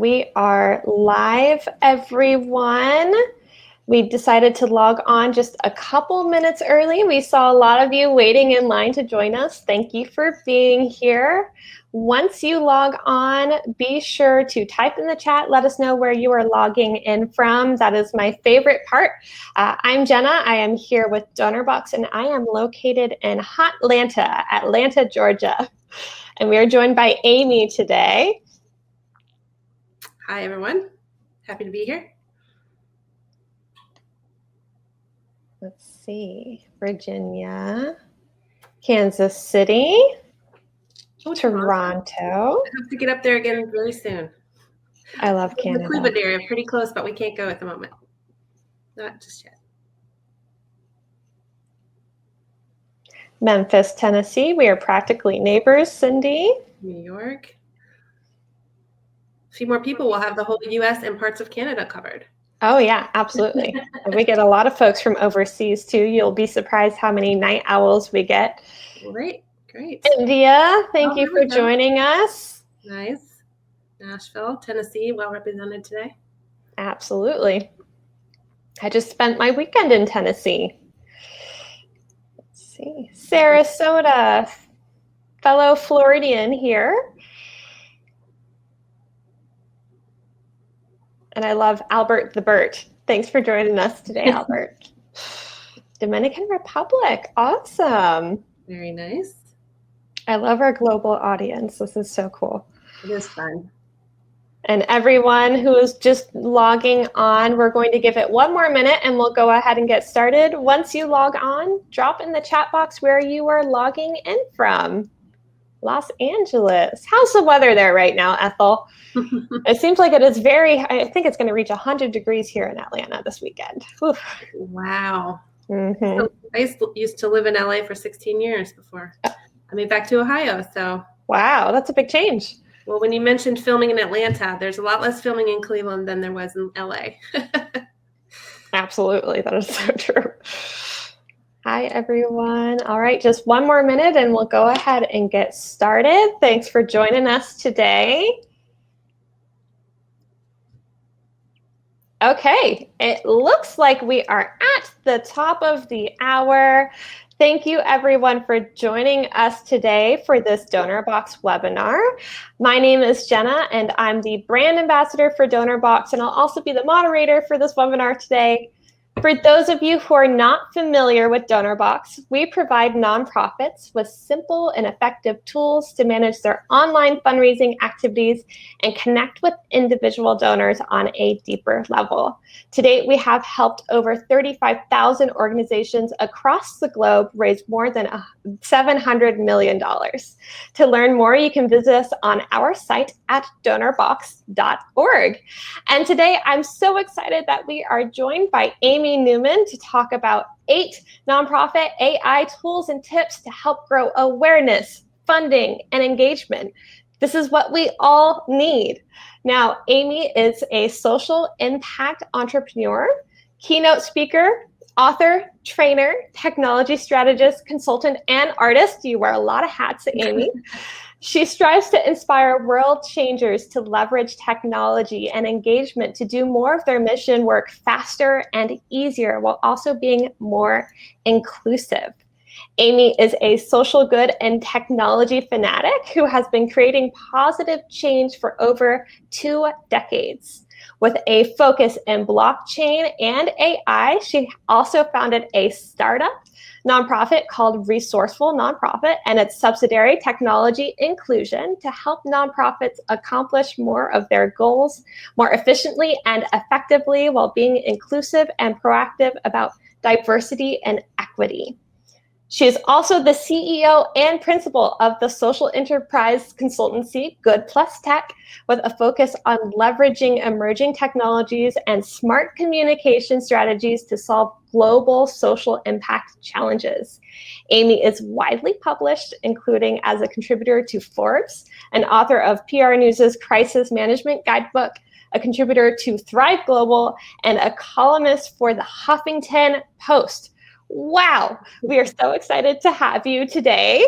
we are live, everyone. We decided to log on just a couple minutes early. We saw a lot of you waiting in line to join us. Thank you for being here. Once you log on, be sure to type in the chat. Let us know where you are logging in from. That is my favorite part. I'm Jenna. I am here with Donorbox, and I am located in Hotlanta, Atlanta, Georgia. And we are joined by Amy today. Hi, everyone. Happy to be here. Let's see. Virginia, Kansas City, Toronto. I hope to get up there again very soon. I love Canada. The Cleveland area, pretty close, but we can't go at the moment. Not just yet. Memphis, Tennessee. We are practically neighbors, Cindy. New York. A few more people will have the whole U.S. and parts of Canada covered. Oh, yeah, absolutely. We get a lot of folks from overseas, too. You'll be surprised how many night owls we get. Great. India, thank you for joining us. Nice. Nashville, Tennessee, well represented today. Absolutely. I just spent my weekend in Tennessee. Let's see. Sarasota, fellow Floridian here. And I love Albert the Burt. Thanks for joining us today, Albert. Dominican Republic, awesome. Very nice. I love our global audience. This is so cool. It is fun. And everyone who is just logging on, we're going to give it one more minute and we'll go ahead and get started. Once you log on, drop in the chat box where you are logging in from. Los Angeles. How's the weather there right now, Ethel? It seems like it is I think it's going to reach 100 degrees here in Atlanta this weekend. Oof. Wow. Mm-hmm. So I used to live in LA for 16 years before I moved back to Ohio. So wow, that's a big change. Well, when you mentioned filming in Atlanta, there's a lot less filming in Cleveland than there was in LA. Absolutely. That is so true. Hi, everyone. All right, just one more minute and we'll go ahead and get started. Thanks for joining us today. Okay, it looks like we are at the top of the hour. Thank you, everyone, for joining us today for this Donorbox webinar. My name is Jenna, and I'm the brand ambassador for Donorbox, and I'll also be the moderator for this webinar today. For those of you who are not familiar with Donorbox, we provide nonprofits with simple and effective tools to manage their online fundraising activities and connect with individual donors on a deeper level. To date, we have helped over 35,000 organizations across the globe raise more than $700 million. To learn more, you can visit us on our site at donorbox.org. And today, I'm so excited that we are joined by Amy Neumann to talk about 8 nonprofit AI tools and tips to help grow awareness, funding, and engagement. This is what we all need. Now, Amy is a social impact entrepreneur, keynote speaker, author, trainer, technology strategist, consultant, and artist. You wear a lot of hats, Amy. She strives to inspire world changers to leverage technology and engagement to do more of their mission work faster and easier while also being more inclusive. Amy is a social good and technology fanatic who has been creating positive change for over 2 decades. With a focus in blockchain and AI, she also founded a startup nonprofit called Resourceful Nonprofit and its subsidiary Technology Inclusion to help nonprofits accomplish more of their goals more efficiently and effectively while being inclusive and proactive about diversity and equity. She is also the CEO and principal of the social enterprise consultancy Good Plus Tech, with a focus on leveraging emerging technologies and smart communication strategies to solve global social impact challenges. Amy is widely published, including as a contributor to Forbes, an author of PR News's Crisis Management Guidebook, a contributor to Thrive Global, and a columnist for the Huffington Post. Wow, we are so excited to have you today.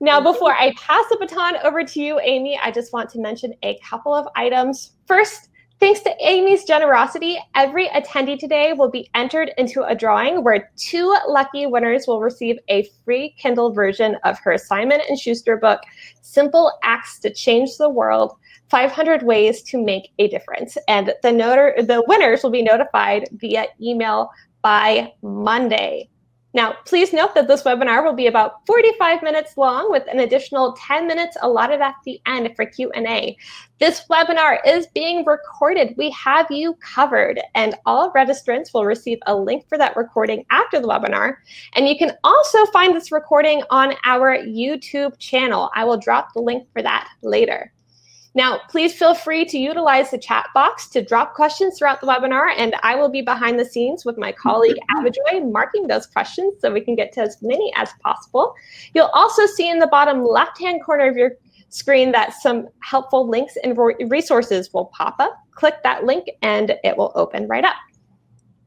Now, Thank before you. I pass the baton over to you, Amy, I just want to mention a couple of items. First, thanks to Amy's generosity, every attendee today will be entered into a drawing where 2 lucky winners will receive a free Kindle version of her Simon & Schuster book, Simple Acts to Change the World, 500 Ways to Make a Difference. And the winners will be notified via email by Monday. Now, please note that this webinar will be about 45 minutes long with an additional 10 minutes allotted at the end for Q&A. This webinar is being recorded. We have you covered, and all registrants will receive a link for that recording after the webinar. And you can also find this recording on our YouTube channel. I will drop the link for that later. Now, please feel free to utilize the chat box to drop questions throughout the webinar, and I will be behind the scenes with my colleague Abijoy marking those questions so we can get to as many as possible. You'll also see in the bottom left-hand corner of your screen that some helpful links and resources will pop up. Click that link and it will open right up.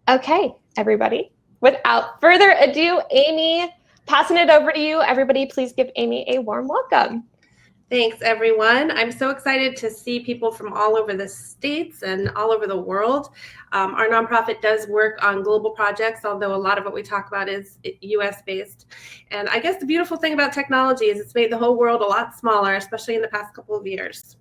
Okay, everybody. Without further ado, Amy, passing it over to you. Everybody, please give Amy a warm welcome. Thanks, everyone. I'm so excited to see people from all over the states and all over the world. Our nonprofit does work on global projects, although a lot of what we talk about is US-based. And I guess the beautiful thing about technology is it's made the whole world a lot smaller, especially in the past couple of years.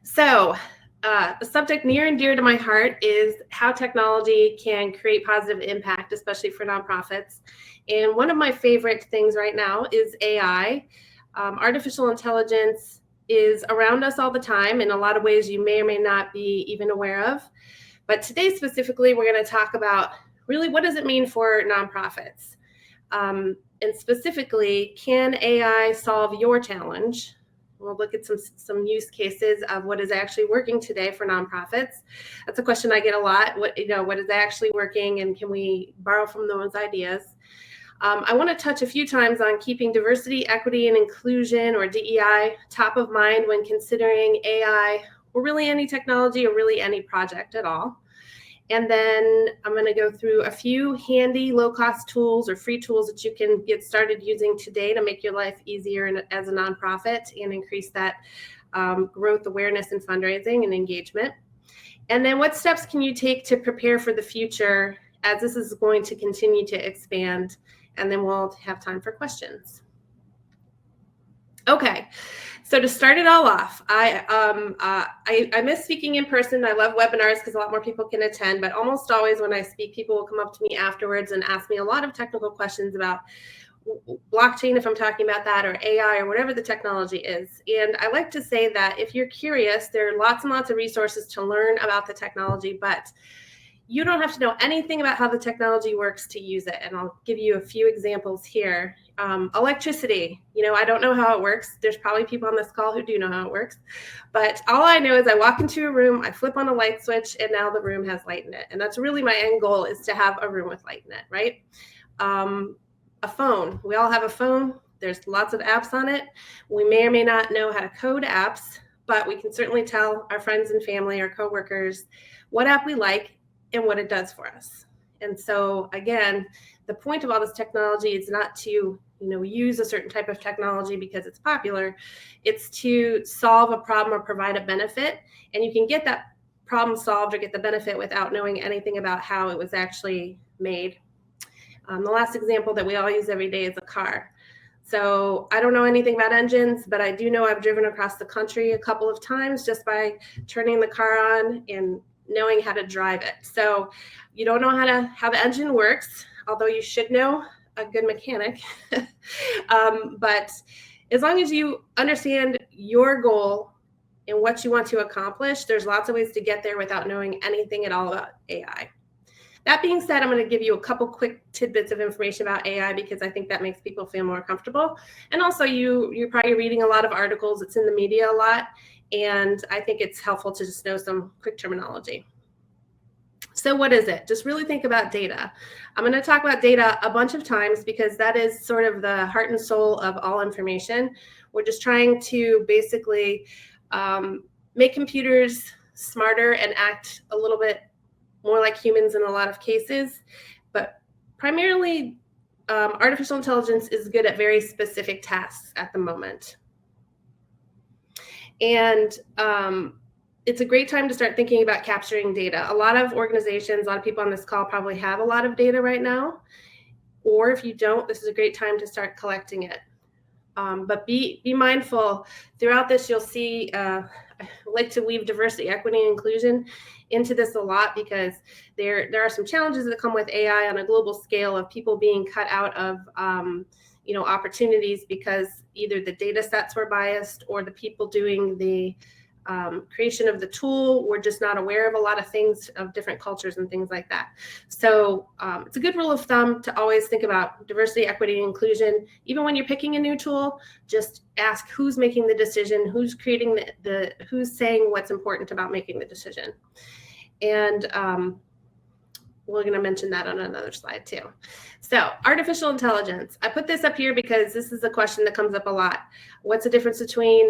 So, a subject near and dear to my heart is how technology can create positive impact, especially for nonprofits. And one of my favorite things right now is AI. Artificial intelligence is around us all the time in a lot of ways you may or may not be even aware of. But today specifically, we're going to talk about really what does it mean for nonprofits? And specifically, can AI solve your challenge? We'll look at some use cases of what is actually working today for nonprofits. That's a question I get a lot. What is actually working, and can we borrow from those ideas? I want to touch a few times on keeping diversity, equity, and inclusion, or DEI, top of mind when considering AI, or really any technology, or really any project at all. And then I'm going to go through a few handy low-cost tools or free tools that you can get started using today to make your life easier as a nonprofit and increase that growth, awareness, and fundraising and engagement. And then what steps can you take to prepare for the future as this is going to continue to expand? And then we'll have time for questions. Okay, so to start it all off, I miss speaking in person. I love webinars because a lot more people can attend, but almost always when I speak, people will come up to me afterwards and ask me a lot of technical questions about blockchain, if I'm talking about that, or AI, or whatever the technology is. And I like to say that if you're curious, there are lots and lots of resources to learn about the technology, but you don't have to know anything about how the technology works to use it. And I'll give you a few examples here. Electricity, I don't know how it works. There's probably people on this call who do know how it works. But all I know is I walk into a room, I flip on a light switch, and now the room has light in it. And that's really my end goal, is to have a room with light in it, right? A phone. We all have a phone. There's lots of apps on it. We may or may not know how to code apps, but we can certainly tell our friends and family, our coworkers, what app we like and what it does for us. And so again, the point of all this technology is not to use a certain type of technology because it's popular. It's to solve a problem or provide a benefit. And you can get that problem solved or get the benefit without knowing anything about how it was actually made. The last example that we all use every day is a car. So I don't know anything about engines, but I do know I've driven across the country a couple of times just by turning the car on and knowing how to drive it. So you don't know how the engine works, although you should know a good mechanic. But as long as you understand your goal and what you want to accomplish, there's lots of ways to get there without knowing anything at all about AI. That being said, I'm going to give you a couple quick tidbits of information about AI because I think that makes people feel more comfortable. And also you're probably reading a lot of articles. It's in the media a lot. And I think it's helpful to just know some quick terminology. So what is it? Just really think about data. I'm going to talk about data a bunch of times because that is sort of the heart and soul of all information. We're just trying to basically make computers smarter and act a little bit more like humans in a lot of cases. But primarily, artificial intelligence is good at very specific tasks at the moment. And it's a great time to start thinking about capturing data. A lot of organizations, a lot of people on this call probably have a lot of data right now. Or if you don't, this is a great time to start collecting it. But be mindful. Throughout this, you'll see, I like to weave diversity, equity, and inclusion into this a lot, because there are some challenges that come with AI on a global scale of people being cut out of opportunities because either the data sets were biased or the people doing the creation of the tool were just not aware of a lot of things, of different cultures and things like that. So it's a good rule of thumb to always think about diversity, equity, and inclusion. Even when you're picking a new tool, just ask who's making the decision, who's creating who's saying what's important about making the decision. And we're going to mention that on another slide too. So artificial intelligence. I put this up here because this is a question that comes up a lot. What's the difference between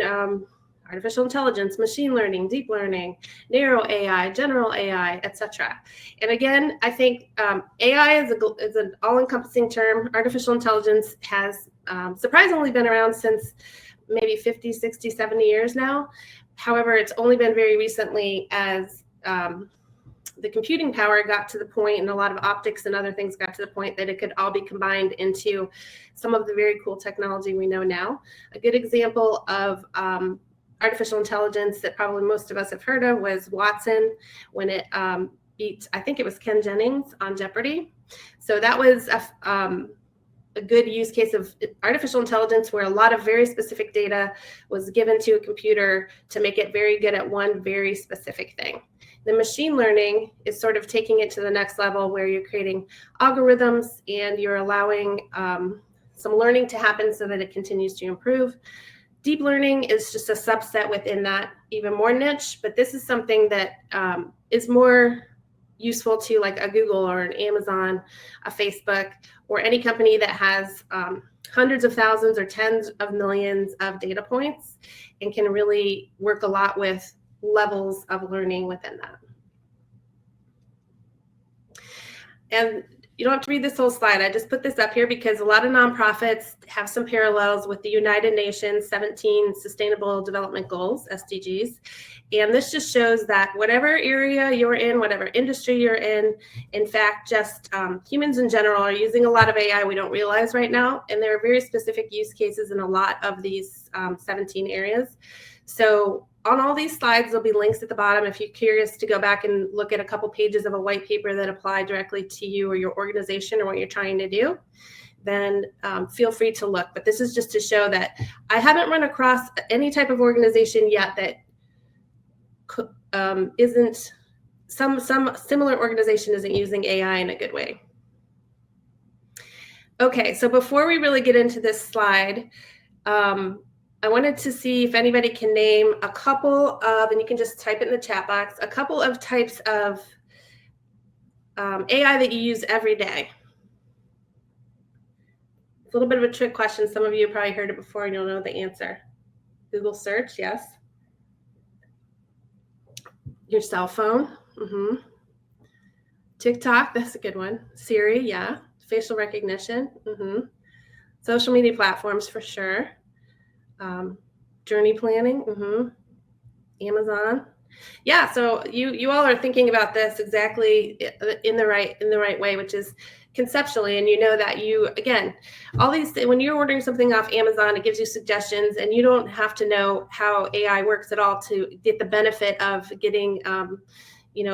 artificial intelligence, machine learning, deep learning, narrow AI, general AI, etc. And again, I think AI is an all-encompassing term. Artificial intelligence has surprisingly been around since maybe 50, 60, 70 years now. However, it's only been very recently as the computing power got to the point, and a lot of optics and other things got to the point that it could all be combined into some of the very cool technology we know now. A good example of artificial intelligence that probably most of us have heard of was Watson, when it beat, I think it was Ken Jennings on Jeopardy. So that was a good use case of artificial intelligence where a lot of very specific data was given to a computer to make it very good at one very specific thing. The machine learning is sort of taking it to the next level where you're creating algorithms and you're allowing some learning to happen so that it continues to improve. Deep learning is just a subset within that, even more niche, but this is something that is more useful to like a Google or an Amazon, a Facebook, or any company that has hundreds of thousands or tens of millions of data points and can really work a lot with levels of learning within that. And you don't have to read this whole slide. I just put this up here because a lot of nonprofits have some parallels with the United Nations 17 Sustainable Development Goals, SDGs. And this just shows that whatever area you're in, whatever industry you're in fact, just humans in general are using a lot of AI we don't realize right now. And there are very specific use cases in a lot of these 17 areas. So on all these slides, there'll be links at the bottom if you're curious to go back and look at a couple pages of a white paper that apply directly to you or your organization or what you're trying to do, then feel free to look. But this is just to show that I haven't run across any type of organization yet that isn't, some similar organization isn't using AI in a good way. Okay, so before we really get into this slide, I wanted to see if anybody can name a couple of, and you can just type it in the chat box, a couple of types of AI that you use every day. It's a little bit of a trick question. Some of you have probably heard it before and you'll know the answer. Google search, yes. Your cell phone. TikTok, that's a good one. Siri, yeah. Facial recognition. Social media platforms for sure. Journey planning, Amazon. Yeah, so you all are thinking about this exactly in the right way, which is conceptually, and you know that you, again, all these, when you're ordering something off Amazon, it gives you suggestions, and you don't have to know how AI works at all to get the benefit of getting,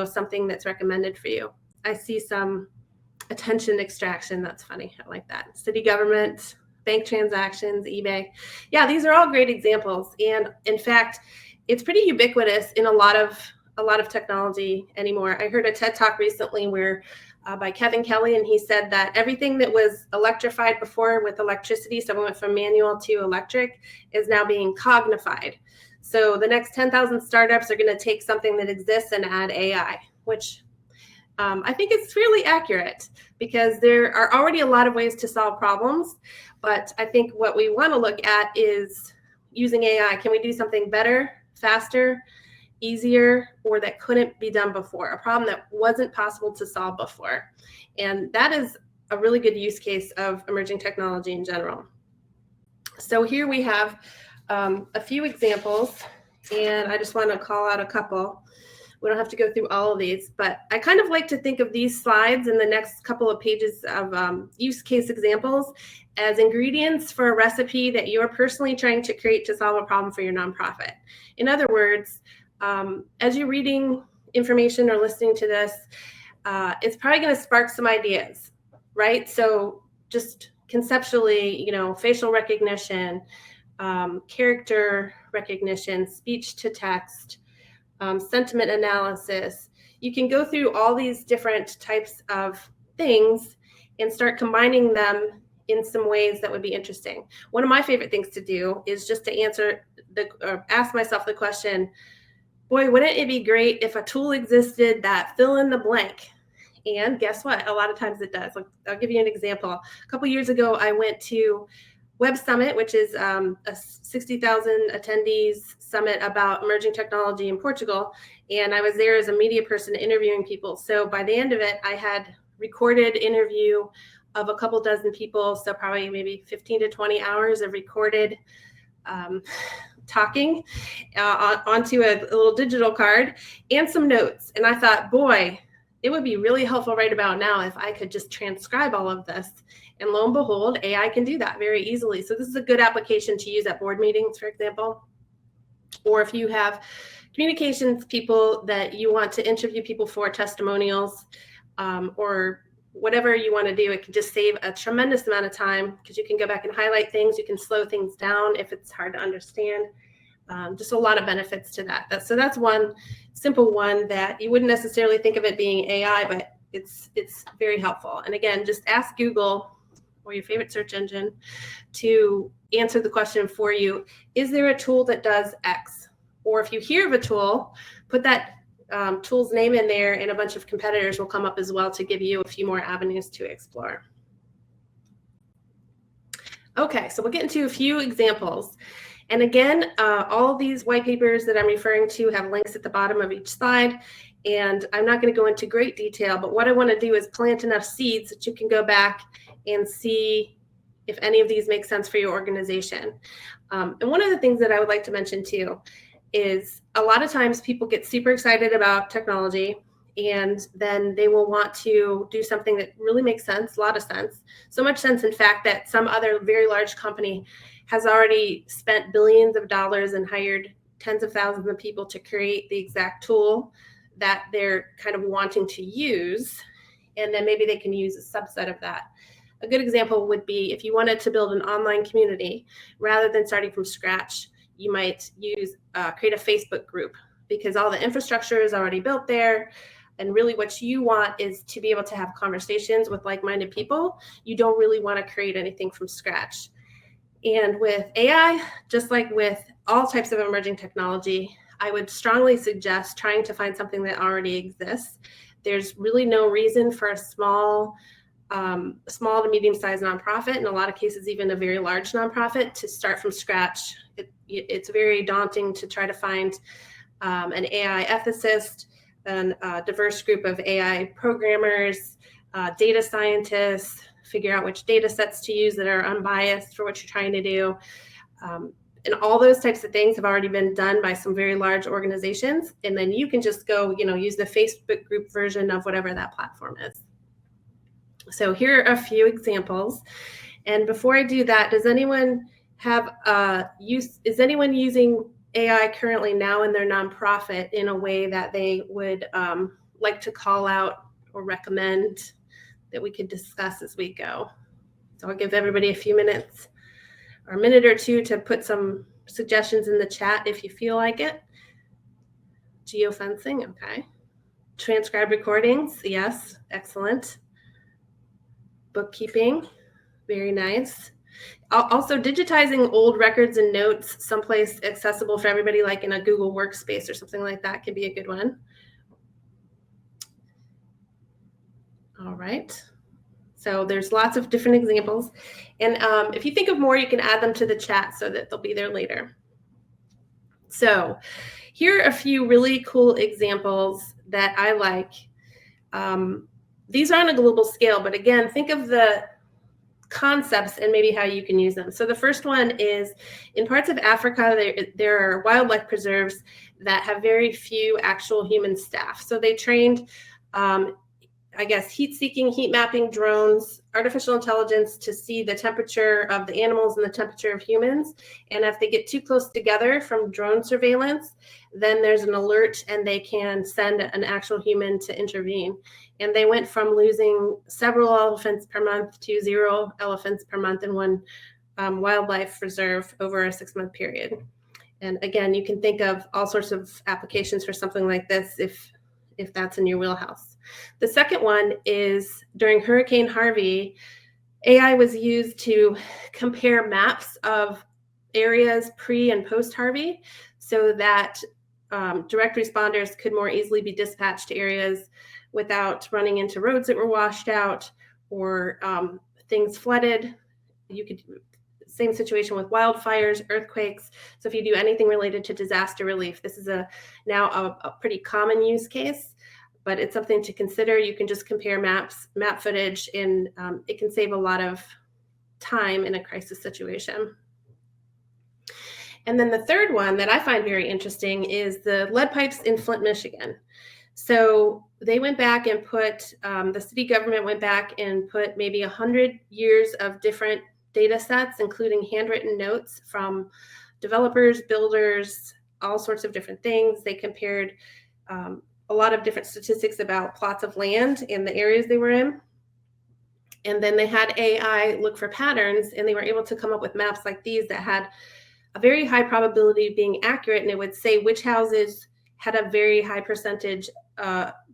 something that's recommended for you. I see some attention extraction. That's funny. I like that. City government, bank transactions, eBay. Yeah, these are all great examples. And in fact, it's pretty ubiquitous in a lot of technology anymore. I heard a TED Talk recently where by Kevin Kelly, and he said that everything that was electrified before with electricity, so it went from manual to electric, is now being cognified. So the next 10,000 startups are going to take something that exists and add AI, which I think it's fairly accurate because there are already a lot of ways to solve problems. But I think what we want to look at is using AI. Can we do something better, faster, easier, or that couldn't be done before? A problem that wasn't possible to solve before. And that is a really good use case of emerging technology in general. So here we have a few examples, and I just want to call out a couple. We don't have to go through all of these, but I kind of like to think of these slides in the next couple of pages of use case examples as ingredients for a recipe that you're personally trying to create to solve a problem for your nonprofit. In other words, as you're reading information or listening to this, it's probably going to spark some ideas, right? So just conceptually, you know, facial recognition, character recognition, speech to text, sentiment analysis. You can go through all these different types of things and start combining them in some ways that would be interesting. One of my favorite things to do is just to ask myself the question, boy, wouldn't it be great if a tool existed that fill in the blank? And guess what? A lot of times it does. I'll give you an example. A couple years ago, I went to Web Summit, which is a 60,000 attendees summit about emerging technology in Portugal. And I was there as a media person interviewing people. So by the end of it, I had recorded interview of a couple dozen people. So probably maybe 15 to 20 hours of recorded talking onto a little digital card and some notes. And I thought, boy, it would be really helpful right about now if I could just transcribe all of this. And lo and behold, AI can do that very easily. So this is a good application to use at board meetings, for example. Or if you have communications people that you want to interview people for testimonials, or whatever you want to do, it can just save a tremendous amount of time because you can go back and highlight things. You can slow things down if it's hard to understand. Just a lot of benefits to that. So that's one simple one that you wouldn't necessarily think of it being AI, but it's very helpful. And again, just ask Google or your favorite search engine to answer the question for you. Is there a tool that does X? Or if you hear of a tool, put that tool's name in there, and a bunch of competitors will come up as well to give you a few more avenues to explore. Okay, so we'll get into a few examples. And again, all of these white papers that I'm referring to have links at the bottom of each slide. And I'm not going to go into great detail, but what I want to do is plant enough seeds that you can go back and see if any of these make sense for your organization. And one of the things that I would like to mention too is a lot of times people get super excited about technology, and then they will want to do something that really makes sense, a lot of sense. So much sense, in fact, that some other very large company has already spent billions of dollars and hired tens of thousands of people to create the exact tool that they're kind of wanting to use. And then maybe they can use a subset of that. A good example would be if you wanted to build an online community, rather than starting from scratch, you might create a Facebook group because all the infrastructure is already built there. And really what you want is to be able to have conversations with like-minded people. You don't really want to create anything from scratch. And with AI, just like with all types of emerging technology, I would strongly suggest trying to find something that already exists. There's really no reason for a small to medium-sized nonprofit, in a lot of cases even a very large nonprofit, to start from scratch. It's very daunting to try to find an AI ethicist, a diverse group of AI programmers, data scientists, figure out which data sets to use that are unbiased for what you're trying to do. And all those types of things have already been done by some very large organizations. And then you can just go, use the Facebook group version of whatever that platform is. So here are a few examples. And before I do that, does anyone have is anyone using AI currently now in their nonprofit in a way that they would like to call out or recommend that we could discuss as we go? So I'll give everybody a few minutes or a minute or two to put some suggestions in the chat if you feel like it. Geofencing, okay. Transcribe recordings, yes, excellent. Bookkeeping, very nice. Also, digitizing old records and notes someplace accessible for everybody, like in a Google Workspace or something like that, could be a good one. All right. So there's lots of different examples. And if you think of more, you can add them to the chat so that they'll be there later. So here are a few really cool examples that I like. these are on a global scale, but again, think of the concepts and maybe how you can use them. So the first one is in parts of Africa, there are wildlife preserves that have very few actual human staff. So they trained, I guess, heat-seeking, heat mapping drones, artificial intelligence to see the temperature of the animals and the temperature of humans. And if they get too close together from drone surveillance, then there's an alert and they can send an actual human to intervene. And they went from losing several elephants per month to 0 elephants per month in one wildlife reserve over a 6-month period. And again, you can think of all sorts of applications for something like this if that's in your wheelhouse. The second one is during Hurricane Harvey, AI was used to compare maps of areas pre and post Harvey so that direct responders could more easily be dispatched to areas without running into roads that were washed out or things flooded. Same situation with wildfires, earthquakes. So if you do anything related to disaster relief, this is now a pretty common use case, but it's something to consider. You can just compare map footage, and it can save a lot of time in a crisis situation. And then the third one that I find very interesting is the lead pipes in Flint, Michigan. So they went back and put, the city government went back and put maybe 100 years of different data sets, including handwritten notes from developers, builders, all sorts of different things. They compared a lot of different statistics about plots of land in the areas they were in. And then they had AI look for patterns, and they were able to come up with maps like these that had a very high probability of being accurate. And it would say which houses had a very high percentage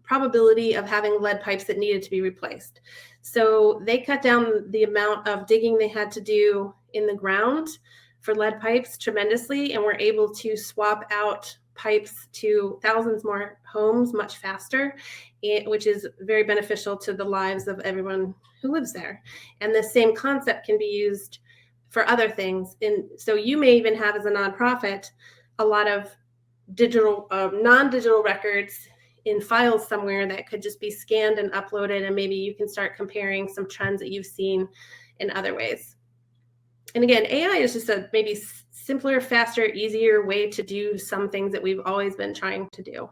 probability of having lead pipes that needed to be replaced. So they cut down the amount of digging they had to do in the ground for lead pipes tremendously, and were able to swap out pipes to thousands more homes much faster, which is very beneficial to the lives of everyone who lives there. And the same concept can be used for other things. And so you may even have, as a nonprofit, a lot of digital, non-digital records in files somewhere that could just be scanned and uploaded, and maybe you can start comparing some trends that you've seen in other ways. And again, AI is just a maybe simpler, faster, easier way to do some things that we've always been trying to do.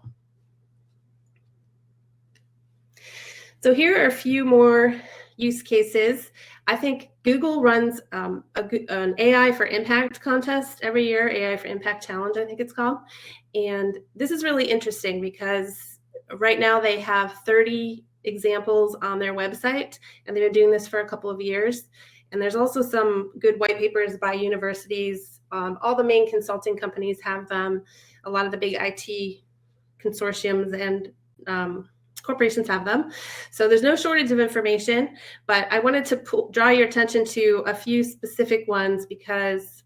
So here are a few more use cases. I think Google runs an AI for Impact contest every year, AI for Impact Challenge, I think it's called. And this is really interesting because right now they have 30 examples on their website, and they've been doing this for a couple of years. And there's also some good white papers by universities. All the main consulting companies have them. A lot of the big IT consortiums and corporations have them. So there's no shortage of information, but I wanted to draw your attention to a few specific ones because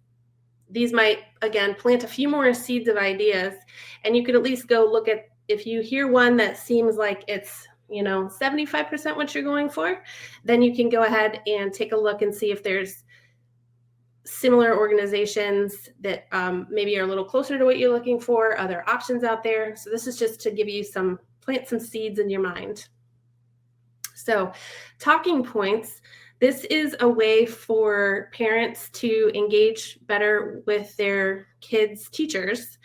these might, again, plant a few more seeds of ideas. And you could at least go look at, if you hear one that seems like it's 75% what you're going for, then you can go ahead and take a look and see if there's similar organizations that maybe are a little closer to what you're looking for, other options out there. So this is just to give you plant some seeds in your mind. So talking points, this is a way for parents to engage better with their kids' teachers.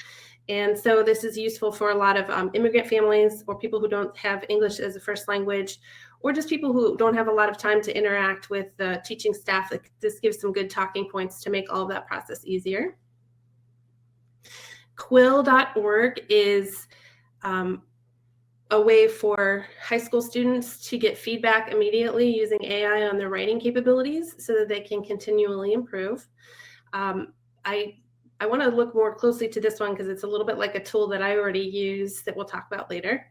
And so this is useful for a lot of immigrant families or people who don't have English as a first language, or just people who don't have a lot of time to interact with the teaching staff. This gives some good talking points to make all of that process easier. Quill.org is a way for high school students to get feedback immediately using AI on their writing capabilities so that they can continually improve. I want to look more closely to this one because it's a little bit like a tool that I already use that we'll talk about later.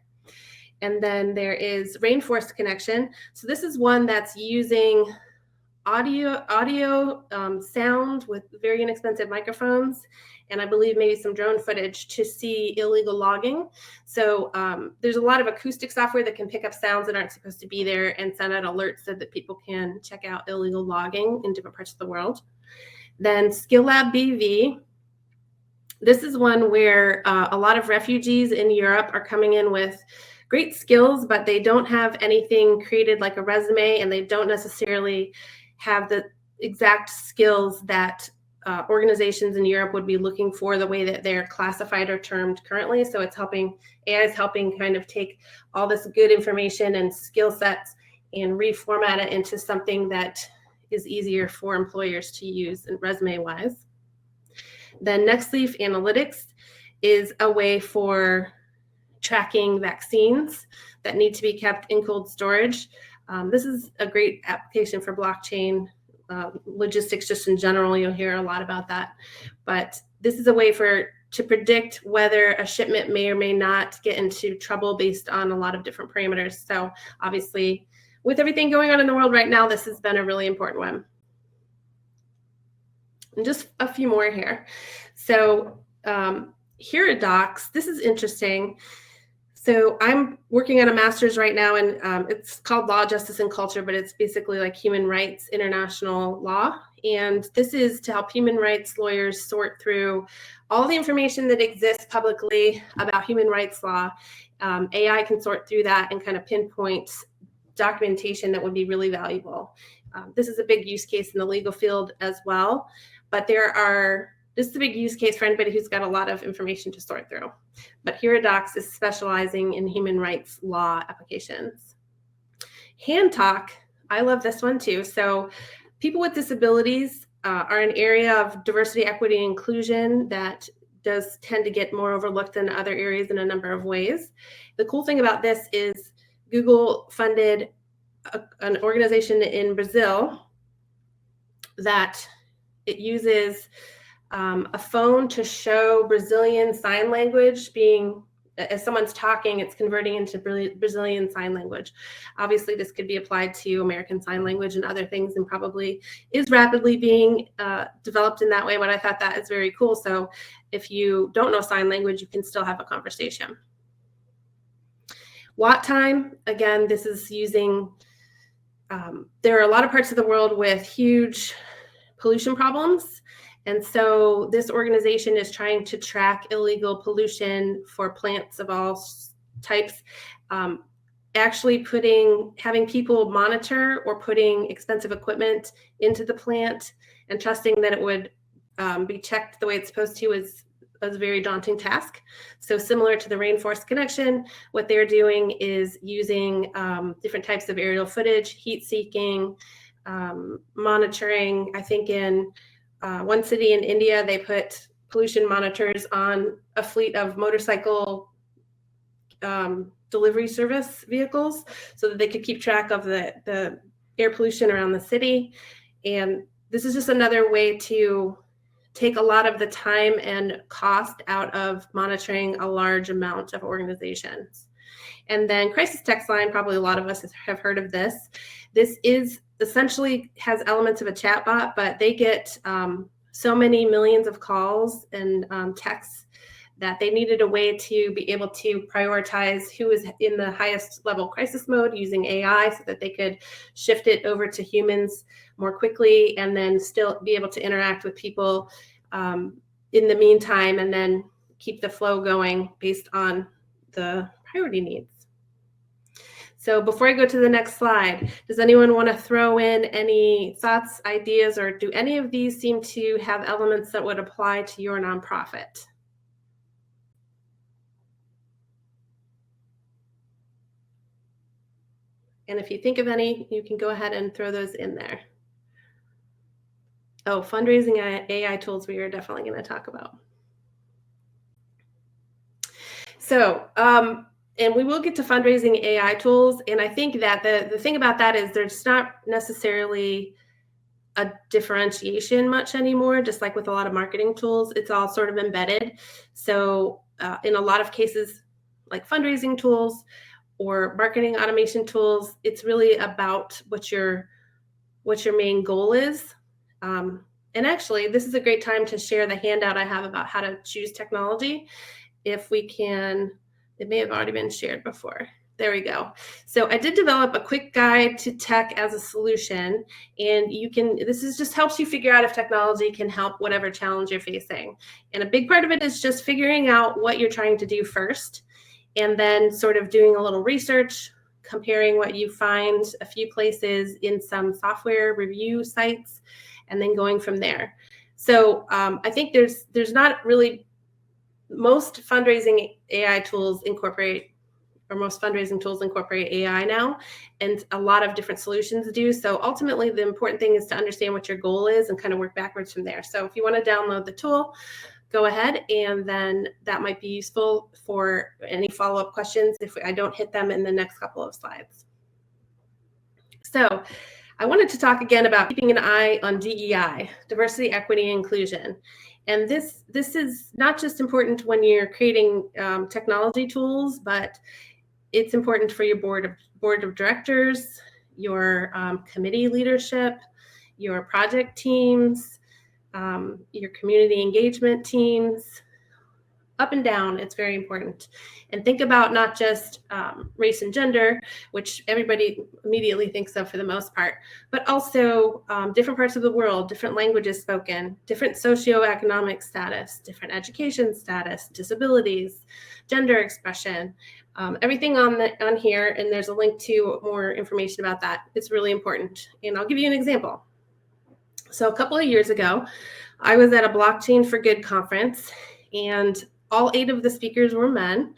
And then there is Rainforest Connection. So this is one that's using audio sound with very inexpensive microphones, and I believe maybe some drone footage to see illegal logging. So there's a lot of acoustic software that can pick up sounds that aren't supposed to be there and send out alerts so that people can check out illegal logging in different parts of the world. Then Skill Lab BV. This is one where a lot of refugees in Europe are coming in with great skills, but they don't have anything created like a resume, and they don't necessarily have the exact skills that organizations in Europe would be looking for, the way that they're classified or termed currently. So it's helping, AI is helping kind of take all this good information and skill sets and reformat it into something that is easier for employers to use and resume wise. Then NextLeaf Analytics is a way for tracking vaccines that need to be kept in cold storage. This is a great application for blockchain logistics, just in general. You'll hear a lot about that. But this is a way to predict whether a shipment may or may not get into trouble based on a lot of different parameters. So obviously, with everything going on in the world right now, this has been a really important one. And just a few more here. So here at Docs, this is interesting. So I'm working on a master's right now, and it's called Law, Justice, and Culture, but it's basically like human rights, international law. And this is to help human rights lawyers sort through all the information that exists publicly about human rights law. AI can sort through that and kind of pinpoint documentation that would be really valuable. This is a big use case in the legal field as well, but this is a big use case for anybody who's got a lot of information to sort through. But here at Docs is specializing in human rights law applications. Hand Talk, I love this one too. So people with disabilities are an area of diversity, equity, and inclusion that does tend to get more overlooked than other areas in a number of ways. The cool thing about this is Google funded an organization in Brazil that it uses a phone to show Brazilian sign language as someone's talking, it's converting into Brazilian Sign Language. Obviously, this could be applied to American Sign Language and other things, and probably is rapidly being developed in that way, but I thought that is very cool. So if you don't know sign language, you can still have a conversation. Watt time, again, this is using, there are a lot of parts of the world with huge pollution problems. And so this organization is trying to track illegal pollution for plants of all types, actually having people monitor or putting expensive equipment into the plant and trusting that it would be checked the way it's supposed to is a very daunting task. So similar to the Rainforest Connection, what they're doing is using different types of aerial footage, heat seeking, monitoring. I think in one city in India, they put pollution monitors on a fleet of motorcycle delivery service vehicles so that they could keep track of the air pollution around the city. And this is just another way to take a lot of the time and cost out of monitoring a large amount of organizations. And then Crisis Text Line, probably a lot of us have heard of this. This is essentially has elements of a chatbot, but they get so many millions of calls and texts that they needed a way to be able to prioritize who is in the highest level crisis mode using AI so that they could shift it over to humans more quickly and then still be able to interact with people in the meantime, and then keep the flow going based on the priority needs. So before I go to the next slide, does anyone want to throw in any thoughts, ideas, or do any of these seem to have elements that would apply to your nonprofit? And if you think of any, you can go ahead and throw those in there. Oh, fundraising AI tools we are definitely going to talk about. So, and we will get to fundraising AI tools. And I think that the thing about that is there's not necessarily a differentiation much anymore, just like with a lot of marketing tools, it's all sort of embedded. So in a lot of cases, like fundraising tools or marketing automation tools, it's really about what your main goal is. And actually, this is a great time to share the handout I have about how to choose technology. If we can, it may have already been shared before. There we go. So I did develop a quick guide to tech as a solution, and this just helps you figure out if technology can help whatever challenge you're facing. And a big part of it is just figuring out what you're trying to do first. and then sort of doing a little research, comparing what you find a few places in some software review sites, and then going from there. So I think there's not really, most fundraising AI tools incorporate, or most fundraising tools incorporate AI now, and a lot of different solutions do. So ultimately, the important thing is to understand what your goal is and kind of work backwards from there. So if you want to download the tool, go ahead, and then that might be useful for any follow-up questions if I don't hit them in the next couple of slides. So I wanted to talk again about keeping an eye on DEI, diversity, equity, and inclusion. And this is not just important when you're creating technology tools, but it's important for your board of directors, your committee leadership, your project teams, your community engagement teams, up and down. It's very important. And think about not just race and gender, which everybody immediately thinks of for the most part, but also different parts of the world, different languages spoken, different socioeconomic status, different education status, disabilities, gender expression, everything on here. And there's a link to more information about that. It's really important. And I'll give you an example. So a couple of years ago, I was at a Blockchain for Good conference, and all 8 of the speakers were men.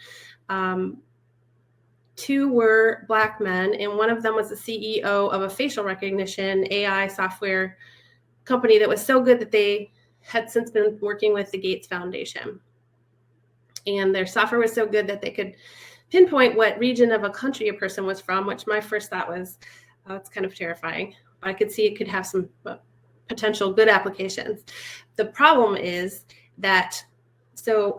2 were Black men, and one of them was the CEO of a facial recognition AI software company that was so good that they had since been working with the Gates Foundation. And their software was so good that they could pinpoint what region of a country a person was from, which my first thought was, oh, it's kind of terrifying. I could see it could have some potential good applications. The problem is that, so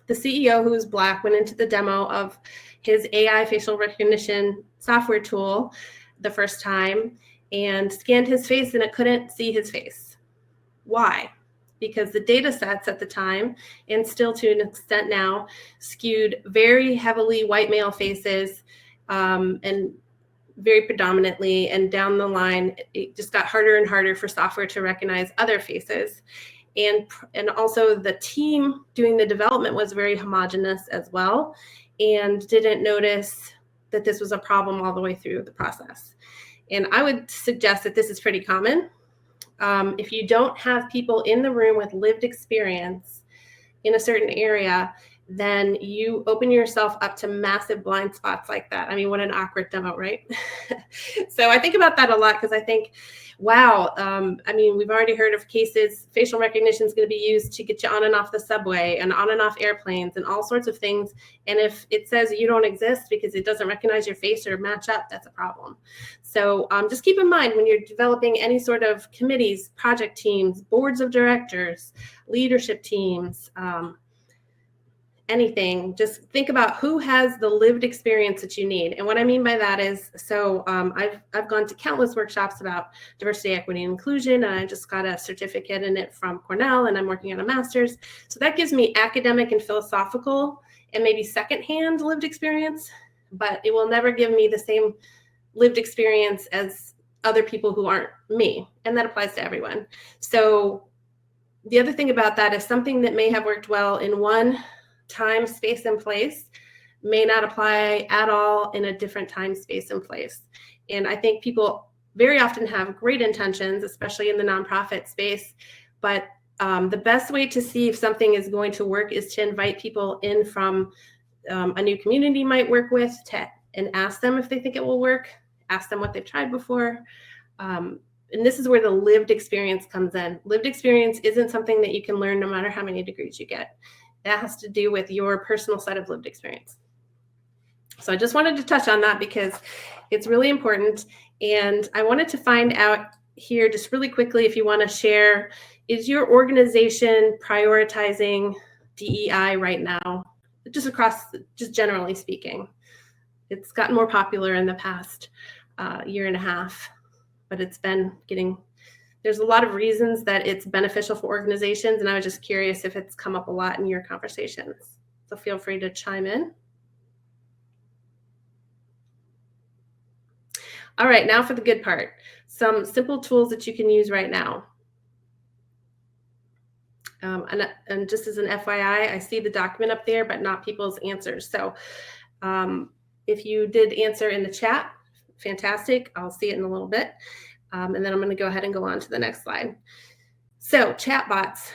the CEO, who was Black, went into the demo of his AI facial recognition software tool the first time and scanned his face, and it couldn't see his face. Why? Because the data sets at the time, and still to an extent now, skewed very heavily white male faces, and very predominantly, and down the line, it just got harder and harder for software to recognize other faces. And also the team doing the development was very homogenous as well, and didn't notice that this was a problem all the way through the process. And I would suggest that this is pretty common. If you don't have people in the room with lived experience in a certain area, then you open yourself up to massive blind spots like that. I mean, what an awkward demo, right? So I think about that a lot, because I think, wow, I mean, we've already heard of cases, facial recognition is going to be used to get you on and off the subway and on and off airplanes and all sorts of things. And if it says you don't exist because it doesn't recognize your face or match up, that's a problem. So just keep in mind when you're developing any sort of committees, project teams, boards of directors, leadership teams, anything, just think about who has the lived experience that you need. And what I mean by that is, so I've gone to countless workshops about diversity, equity, and inclusion, and I just got a certificate in it from Cornell, and I'm working on a master's. So that gives me academic and philosophical and maybe secondhand lived experience, but it will never give me the same lived experience as other people who aren't me. And that applies to everyone. So the other thing about that is something that may have worked well in one time, space, and place may not apply at all in a different time, space, and place. And I think people very often have great intentions, especially in the nonprofit space, but the best way to see if something is going to work is to invite people in from a new community might work with, and ask them if they think it will work, ask them what they've tried before. And this is where the lived experience comes in. Lived experience isn't something that you can learn no matter how many degrees you get. That has to do with your personal set of lived experience. So I just wanted to touch on that because it's really important. And I wanted to find out here just really quickly, if you want to share, is your organization prioritizing DEI right now? Just across, just generally speaking. It's gotten more popular in the past year and a half, but it's been getting, there's a lot of reasons that it's beneficial for organizations, and I was just curious if it's come up a lot in your conversations. So feel free to chime in. All right, now for the good part. Some simple tools that you can use right now. And just as an FYI, I see the document up there, but not people's answers. So if you did answer in the chat, fantastic. I'll see it in a little bit. And then I'm going to go ahead and go on to the next slide. So chatbots,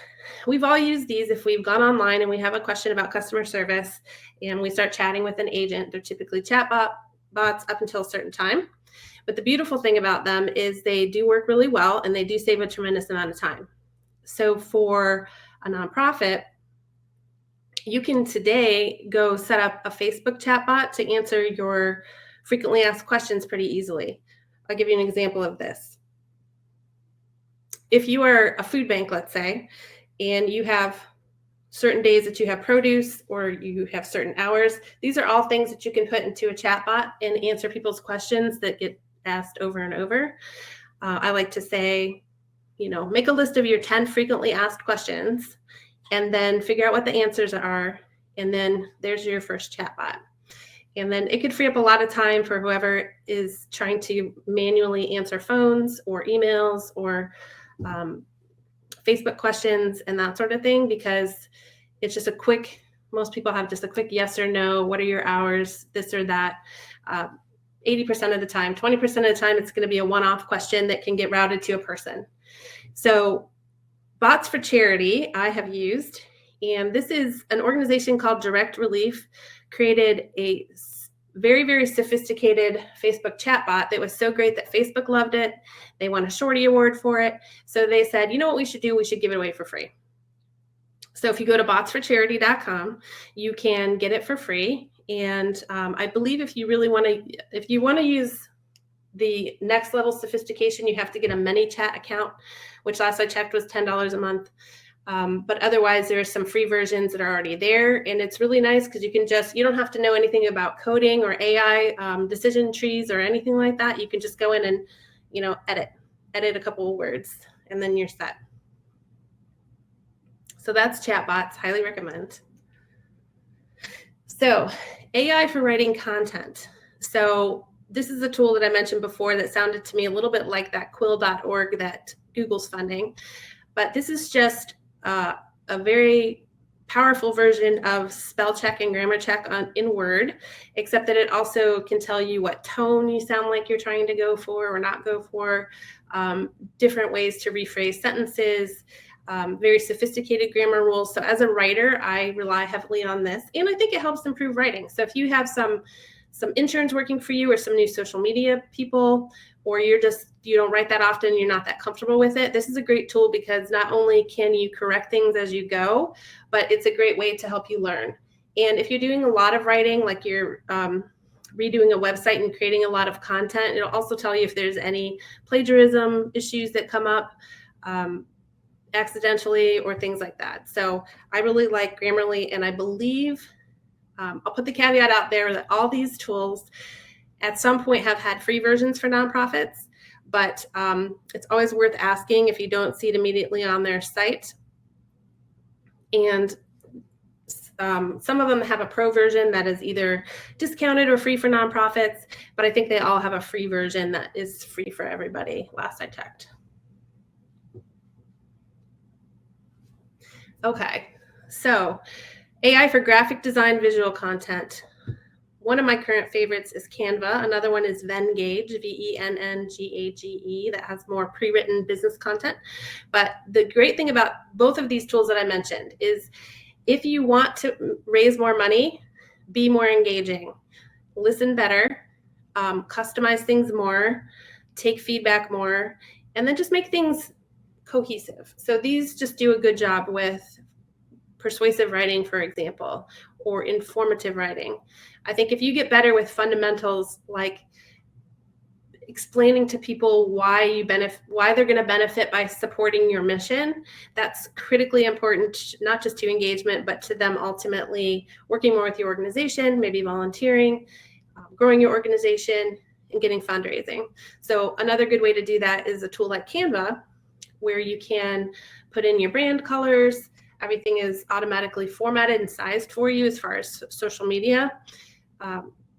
we've all used these if we've gone online and we have a question about customer service and we start chatting with an agent. They're typically bots up until a certain time. But the beautiful thing about them is they do work really well and they do save a tremendous amount of time. So for a nonprofit, you can today go set up a Facebook chatbot to answer your frequently asked questions pretty easily. I'll give you an example of this. If you are a food bank, let's say, and you have certain days that you have produce or you have certain hours, these are all things that you can put into a chatbot and answer people's questions that get asked over and over. I like to say, make a list of your 10 frequently asked questions and then figure out what the answers are. And then there's your first chatbot. And then it could free up a lot of time for whoever is trying to manually answer phones or emails or Facebook questions and that sort of thing, because it's just most people have just a quick yes or no, what are your hours, this or that. 80% of the time, 20% of the time, it's going to be a one-off question that can get routed to a person. So Bots for Charity I have used, and this is an organization called Direct Relief, created a very, very sophisticated Facebook chatbot that was so great that Facebook loved it. They won a Shorty Award for it. So they said, you know what we should do? We should give it away for free. So if you go to botsforcharity.com, you can get it for free. And I believe if you want to use the next level sophistication, you have to get a ManyChat account, which last I checked was $10 a month. But otherwise, there are some free versions that are already there. And it's really nice because you don't have to know anything about coding or AI decision trees or anything like that. You can just go in and, edit a couple of words, and then you're set. So that's chatbots, highly recommend. So AI for writing content. So this is a tool that I mentioned before that sounded to me a little bit like that quill.org that Google's funding. But this is just a very powerful version of spell check and grammar check in Word, except that it also can tell you what tone you sound like you're trying to go for or not go for, different ways to rephrase sentences, very sophisticated grammar rules. So as a writer, I rely heavily on this, and I think it helps improve writing. So if you have some interns working for you or some new social media people, or you don't write that often, you're not that comfortable with it, this is a great tool because not only can you correct things as you go, but it's a great way to help you learn. And if you're doing a lot of writing, like you're redoing a website and creating a lot of content, it'll also tell you if there's any plagiarism issues that come up accidentally or things like that. So I really like Grammarly, and I believe, I'll put the caveat out there that all these tools at some point have had free versions for nonprofits, but it's always worth asking if you don't see it immediately on their site. And some of them have a pro version that is either discounted or free for nonprofits, but I think they all have a free version that is free for everybody, last I checked. Okay, so AI for graphic design, visual content. One of my current favorites is Canva. Another one is Vengage, VENNGAGE, that has more pre-written business content. But the great thing about both of these tools that I mentioned is if you want to raise more money, be more engaging, listen better, customize things more, take feedback more, and then just make things cohesive. So these just do a good job with persuasive writing, for example, or informative writing. I think if you get better with fundamentals like explaining to people why they're going to benefit by supporting your mission, that's critically important, not just to engagement, but to them ultimately working more with your organization, maybe volunteering, growing your organization, and getting fundraising. So another good way to do that is a tool like Canva, where you can put in your brand colors. Everything is automatically formatted and sized for you as far as social media.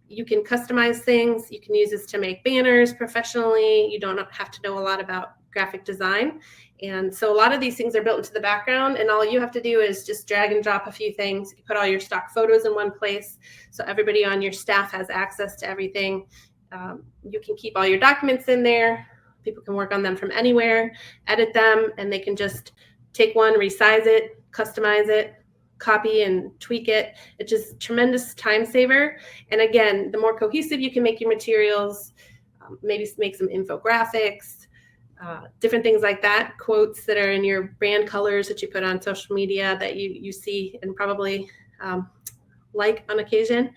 You can customize things. You can use this to make banners professionally. You don't have to know a lot about graphic design. And so a lot of these things are built into the background, and all you have to do is just drag and drop a few things. You put all your stock photos in one place, so everybody on your staff has access to everything. You can keep all your documents in there. People can work on them from anywhere, edit them, and they can just take one, resize it, customize it, copy and tweak it. It's just tremendous time saver. And again, the more cohesive you can make your materials, maybe make some infographics, different things like that, quotes that are in your brand colors that you put on social media that you see and probably like on occasion.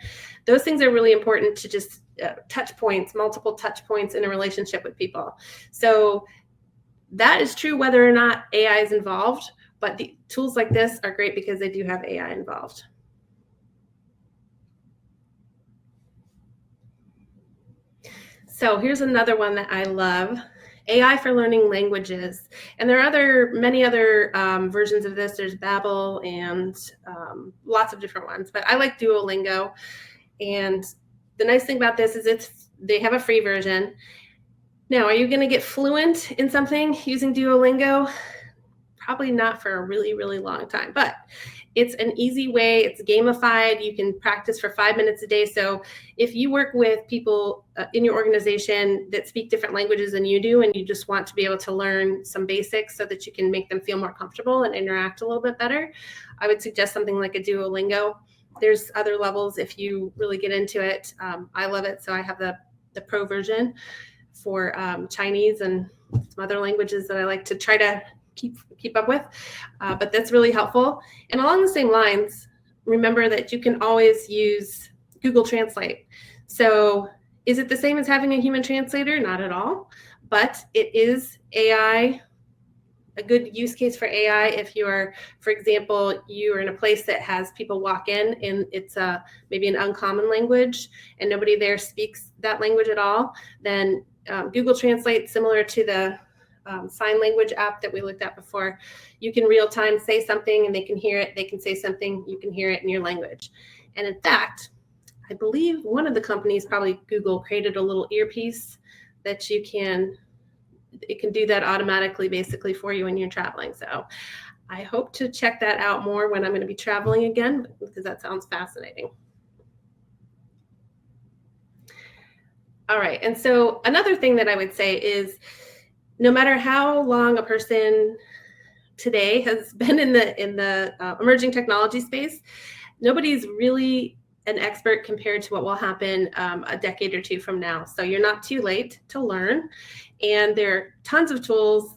Those things are really important to just touch points, multiple touch points in a relationship with people. So that is true whether or not AI is involved, but the tools like this are great because they do have AI involved. So here's another one that I love, AI for learning languages. And there are many other versions of this. There's Babbel and lots of different ones, but I like Duolingo. And the nice thing about this is they have a free version. Now, are you going to get fluent in something using Duolingo? Probably not for a really, really long time, but it's an easy way. It's gamified. You can practice for 5 minutes a day. So if you work with people in your organization that speak different languages than you do, and you just want to be able to learn some basics so that you can make them feel more comfortable and interact a little bit better, I would suggest something like a Duolingo. There's other levels if you really get into it. I love it. So I have the pro version for Chinese and some other languages that I like to try to keep up with, but that's really helpful. And along the same lines, remember that you can always use Google Translate. So is it the same as having a human translator? Not at all, but it is AI, a good use case for AI if you're, for example, you're in a place that has people walk in and it's maybe an uncommon language and nobody there speaks that language at all, then Google Translate, similar to the sign language app that we looked at before, you can real time say something and they can hear it. They can say something, you can hear it in your language. And in fact, I believe one of the companies, probably Google, created a little earpiece that it can do that automatically basically for you when you're traveling. So I hope to check that out more when I'm going to be traveling again, because that sounds fascinating. All right. And so another thing that I would say is, no matter how long a person today has been in the emerging technology space, nobody's really an expert compared to what will happen a decade or two from now. So you're not too late to learn. And there are tons of tools.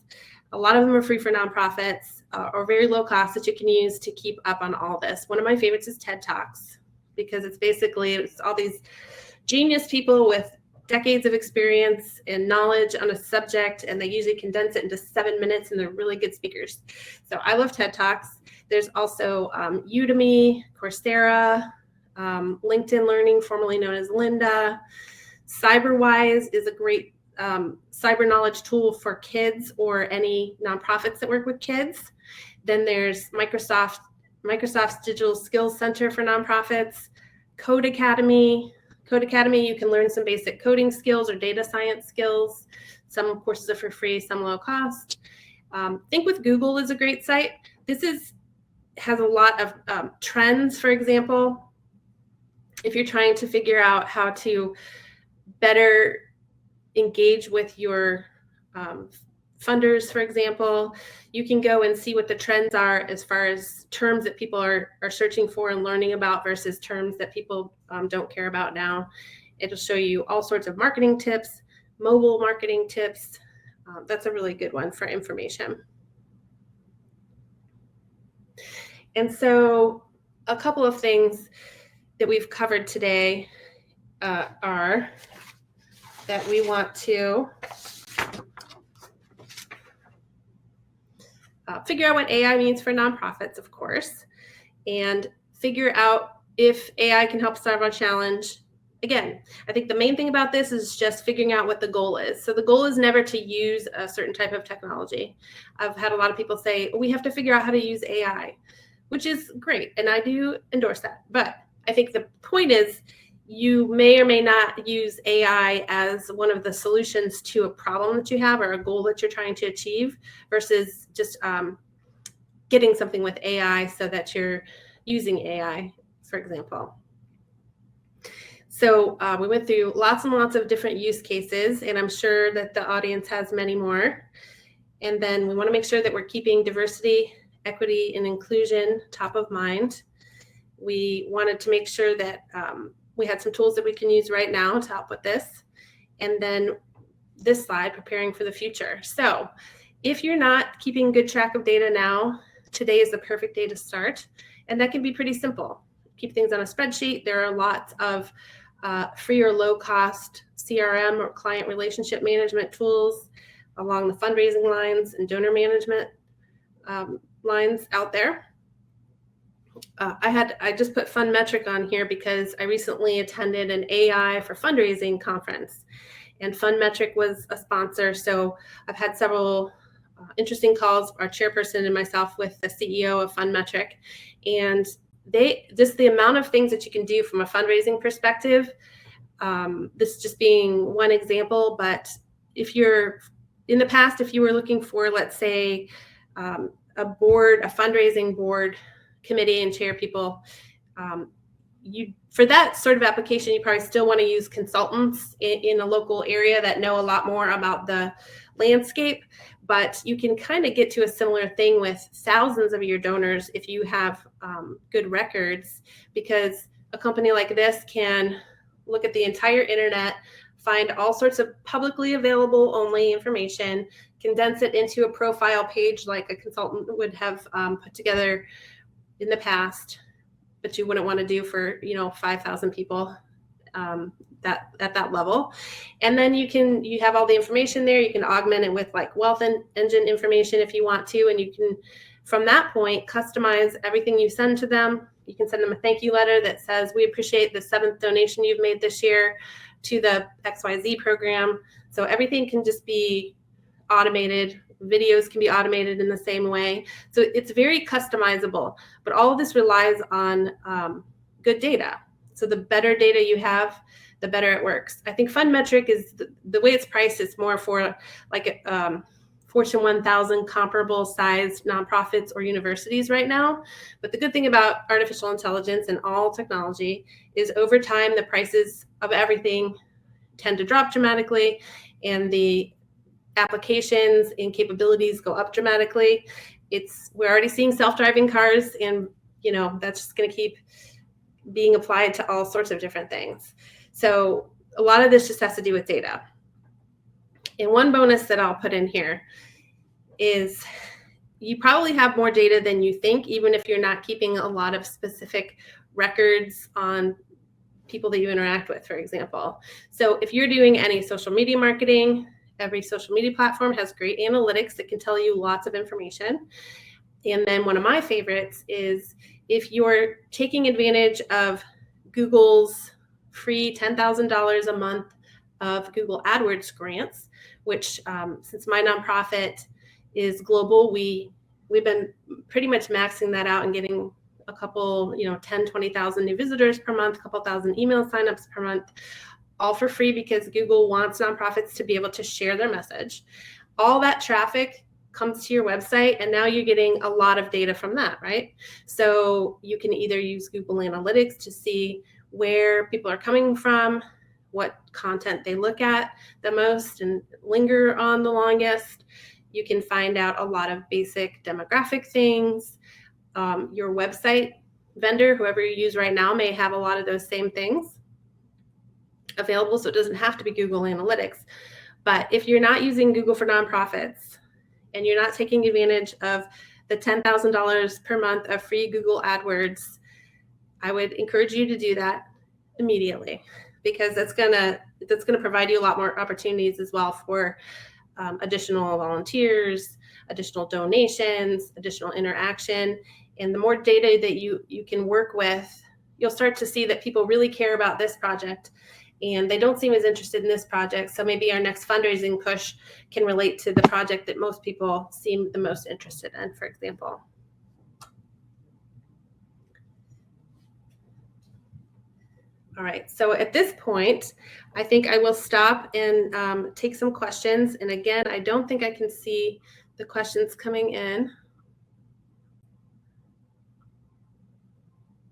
A lot of them are free for nonprofits or very low cost that you can use to keep up on all this. One of my favorites is TED Talks, because it's all these genius people with decades of experience and knowledge on a subject, and they usually condense it into 7 minutes, and they're really good speakers. So I love TED Talks. There's also Udemy, Coursera, LinkedIn Learning, formerly known as Lynda. CyberWise is a great cyber knowledge tool for kids or any nonprofits that work with kids. Then there's Microsoft's Digital Skills Center for nonprofits, Code Academy. Code Academy, you can learn some basic coding skills or data science skills. Some courses are for free, some low cost. Think with Google is a great site. This has a lot of trends, for example. If you're trying to figure out how to better engage with your funders, for example, you can go and see what the trends are as far as terms that people are searching for and learning about versus terms that people don't care about now. It'll show you all sorts of marketing tips, mobile marketing tips. That's a really good one for information. And so a couple of things that we've covered today are that we want to figure out what AI means for nonprofits, of course, and figure out if AI can help solve our challenge. Again, I think the main thing about this is just figuring out what the goal is. So the goal is never to use a certain type of technology. I've had a lot of people say, we have to figure out how to use AI, which is great, and I do endorse that. But I think the point is, you may or may not use AI as one of the solutions to a problem that you have or a goal that you're trying to achieve versus just getting something with AI so that you're using AI, for example. So we went through lots and lots of different use cases, and I'm sure that the audience has many more. And then we want to make sure that we're keeping diversity, equity, and inclusion top of mind. We wanted to make sure that we had some tools that we can use right now to help with this. And then this slide, preparing for the future. So if you're not keeping good track of data now, today is the perfect day to start. And that can be pretty simple. Keep things on a spreadsheet. There are lots of free or low cost CRM or client relationship management tools along the fundraising lines and donor management lines out there. I just put FundMetric on here because I recently attended an AI for fundraising conference, and FundMetric was a sponsor. So I've had several interesting calls, our chairperson and myself, with the CEO of FundMetric, and just the amount of things that you can do from a fundraising perspective. This just being one example, but if you're in the past, if you were looking for, let's say, a fundraising board committee and chair people, for that sort of application, you probably still want to use consultants in a local area that know a lot more about the landscape, but you can kind of get to a similar thing with thousands of your donors if you have good records, because a company like this can look at the entire internet, find all sorts of publicly available only information, condense it into a profile page like a consultant would have put together in the past, but you wouldn't want to do for 5,000 people at that level. And then you have all the information there. You can augment it with like wealth engine information if you want to, and you can from that point customize everything you send to them. You can send them a thank you letter that says, we appreciate the 7th donation you've made this year to the XYZ program. So everything can just be automated. Videos can be automated in the same way. So it's very customizable, but all of this relies on good data. So the better data you have, the better it works. I think FundMetric is the way it's priced is more for like Fortune 1000 comparable sized nonprofits or universities right now. But the good thing about artificial intelligence and all technology is over time, the prices of everything tend to drop dramatically, and the applications and capabilities go up dramatically. We're already seeing self-driving cars, and that's just going to keep being applied to all sorts of different things. So a lot of this just has to do with data. And one bonus that I'll put in here is you probably have more data than you think, even if you're not keeping a lot of specific records on people that you interact with, for example. So if you're doing any social media marketing, every social media platform has great analytics that can tell you lots of information. And then one of my favorites is if you're taking advantage of Google's free $10,000 a month of Google AdWords grants, which since my nonprofit is global, we've been pretty much maxing that out and getting a couple, 10, 20,000 new visitors per month, a couple thousand email signups per month, all for free because Google wants nonprofits to be able to share their message. All that traffic comes to your website, and now you're getting a lot of data from that, right? So you can either use Google Analytics to see where people are coming from, what content they look at the most and linger on the longest. You can find out a lot of basic demographic things. Your website vendor, whoever you use right now, may have a lot of those same things available, so it doesn't have to be Google Analytics. But if you're not using Google for Nonprofits and you're not taking advantage of the $10,000 per month of free Google AdWords, I would encourage you to do that immediately, because that's gonna provide you a lot more opportunities as well for additional volunteers, additional donations, additional interaction. And the more data that you can work with, you'll start to see that people really care about this project and they don't seem as interested in this project. So maybe our next fundraising push can relate to the project that most people seem the most interested in, for example. All right, so at this point, I think I will stop and take some questions. And again, I don't think I can see the questions coming in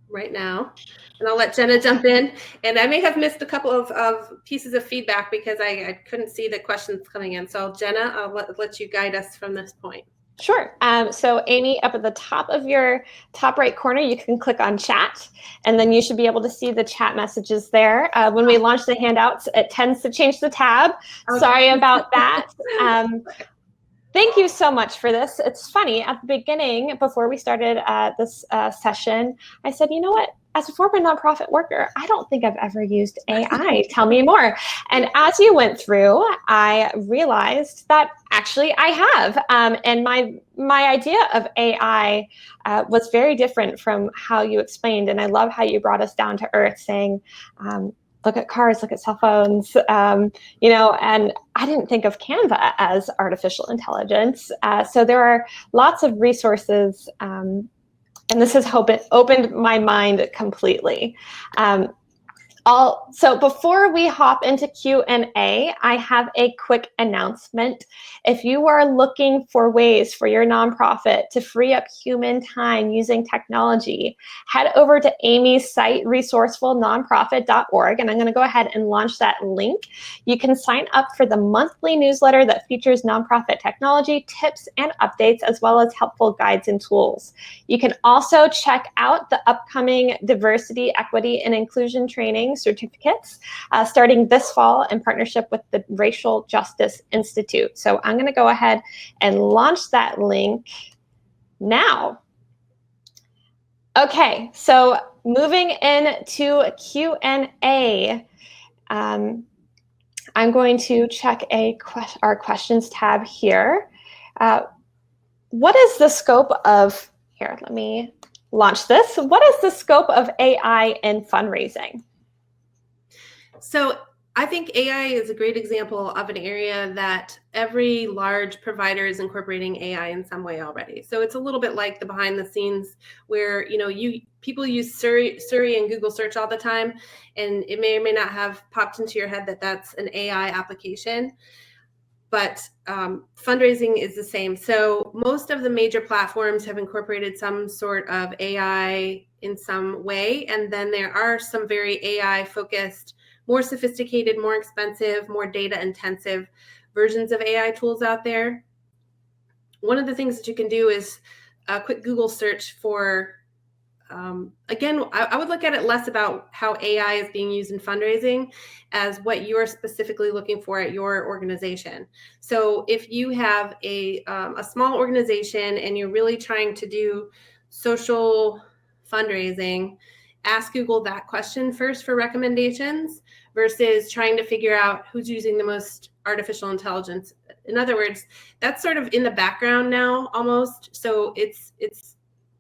right now. And I'll let Jenna jump in. And I may have missed a couple of pieces of feedback because I couldn't see the questions coming in. So Jenna, I'll let you guide us from this point. Sure. So Amy, up at the top of your top right corner, you can click on chat, and then you should be able to see the chat messages there. When we launch the handouts, it tends to change the tab. Okay. Sorry about that. Thank you so much for this. It's funny, at the beginning, before we started this session, I said, you know what? As a former nonprofit worker, I don't think I've ever used AI. Tell me more. And as you went through, I realized that actually I have. And my idea of AI was very different from how you explained. And I love how you brought us down to earth, saying, look at cars, look at cell phones, you know, and I didn't think of Canva as artificial intelligence. So there are lots of resources, and this has opened my mind completely. So before we hop into Q&A, I have a quick announcement. If you are looking for ways for your nonprofit to free up human time using technology, head over to Amy's site, resourcefulnonprofit.org, and I'm going to go ahead and launch that link. You can sign up for the monthly newsletter that features nonprofit technology, tips, and updates, as well as helpful guides and tools. You can also check out the upcoming diversity, equity, and inclusion training certificates starting this fall in partnership with the Racial Justice Institute. So I'm going to go ahead and launch that link now. Okay, so moving into Q&A, I'm going to check our questions tab here. What is the scope of, here, let me launch this. What is the scope of AI in fundraising? So I think AI is a great example of an area that every large provider is incorporating AI in some way already. So it's a little bit like the behind the scenes where, you know, people use Siri and Google search all the time, and it may or may not have popped into your head that that's an AI application. But fundraising is the same. So most of the major platforms have incorporated some sort of AI in some way. And then there are some very AI focused, more sophisticated, more expensive, more data intensive versions of AI tools out there. One of the things that you can do is a quick Google search for, again, I would look at it less about how AI is being used in fundraising as what you're specifically looking for at your organization. So if you have a small organization and you're really trying to do social fundraising, ask Google that question first for recommendations versus trying to figure out who's using the most artificial intelligence. In other words, that's sort of in the background now almost. So it's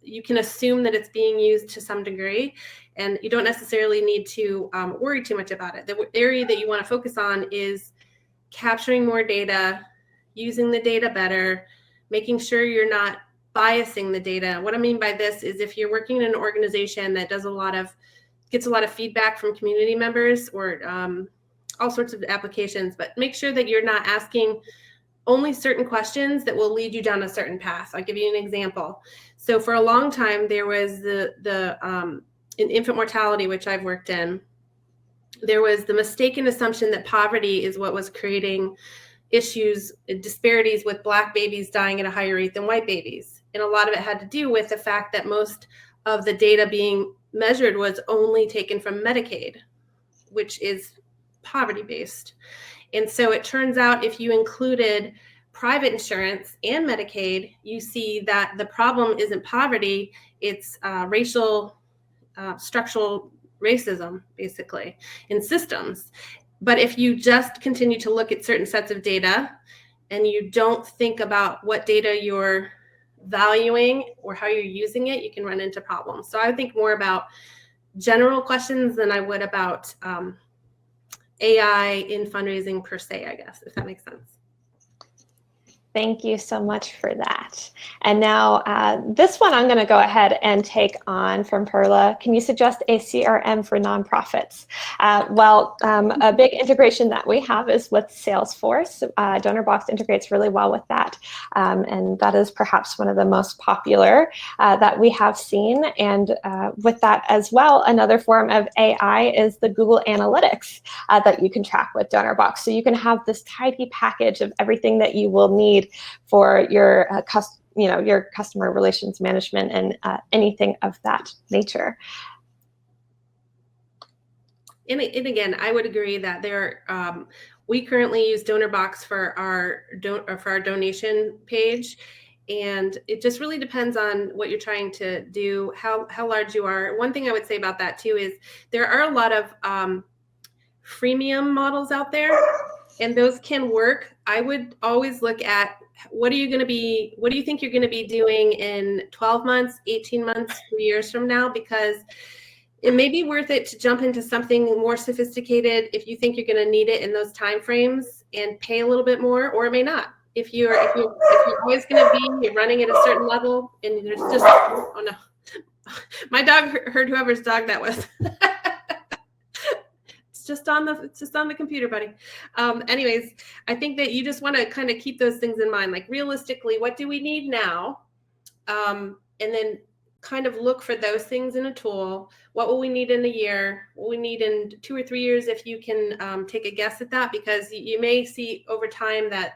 you can assume that it's being used to some degree, and you don't necessarily need to worry too much about it. The area that you want to focus on is capturing more data, using the data better, making sure you're not biasing the data. What I mean by this is if you're working in an organization that gets a lot of feedback from community members or all sorts of applications, but make sure that you're not asking only certain questions that will lead you down a certain path. I'll give you an example. So for a long time, there was in infant mortality, which I've worked in, there was the mistaken assumption that poverty is what was creating issues, disparities with Black babies dying at a higher rate than white babies. And a lot of it had to do with the fact that most of the data being measured was only taken from Medicaid, which is poverty-based. And so it turns out if you included private insurance and Medicaid, you see that the problem isn't poverty, it's racial, structural racism, basically, in systems. But if you just continue to look at certain sets of data and you don't think about what data you're valuing or how you're using it, you can run into problems. So I would think more about general questions than I would about AI in fundraising per se, I guess, if that makes sense. Thank you so much for that. And now this one I'm going to go ahead and take on from Perla. Can you suggest a CRM for nonprofits? A big integration that we have is with Salesforce. Donorbox integrates really well with that. And that is perhaps one of the most popular that we have seen. And with that as well, another form of AI is the Google Analytics that you can track with Donorbox. So you can have this tidy package of everything that you will need for your your customer relations management and anything of that nature. And again, I would agree that we currently use Donorbox for our donation page, and it just really depends on what you're trying to do, how large you are. One thing I would say about that too is there are a lot of freemium models out there, and those can work. I would always look at what do you think you're going to be doing in 12 months, 18 months, 2 years from now, because it may be worth it to jump into something more sophisticated if you think you're going to need it in those time frames and pay a little bit more, or it may not. If you're always going to be running at a certain level, and there's just, oh no, my dog heard whoever's dog that was. It's just on the computer, buddy. Anyways, I think that you just want to kind of keep those things in mind. Like, realistically, what do we need now? And then kind of look for those things in a tool. What will we need in a year? What we need in 2 or 3 years, if you can take a guess at that, because you may see over time that